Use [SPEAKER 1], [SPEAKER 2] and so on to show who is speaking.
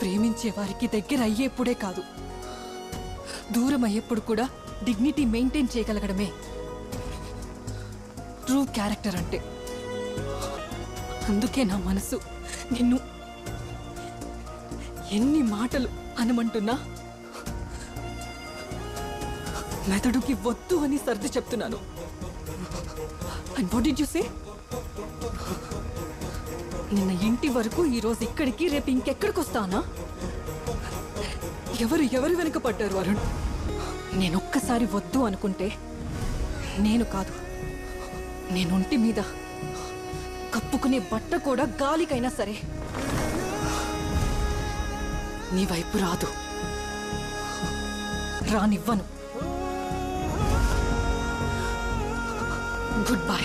[SPEAKER 1] ప్రేమించే వారికి దగ్గర అయ్యేప్పుడే కాదు, దూరం అయ్యేప్పుడు కూడా డిగ్నిటీ మెయింటైన్ చేయగలగడమే ట్రూ క్యారెక్టర్ అంటే. అందుకే నా మనసు నిన్ను ఎన్ని మాటలు అనమంటున్నా మెదడుకి వద్దు అని సర్ది చెప్తున్నాను. And what did you say? నిన్న ఇంటి వరకు ఈరోజు ఇక్కడికి, రేపు ఇంకెక్కడికి వస్తానా? ఎవరు వెనుక పడ్డారు అరుణ్? నేనొక్కసారి వద్దు అనుకుంటే నేను కాదు, నేనొంటి మీద కప్పుకునే బట్ట కూడా గాలికైనా సరే నీ వైపు రాదు, రానివ్వను. Good bye.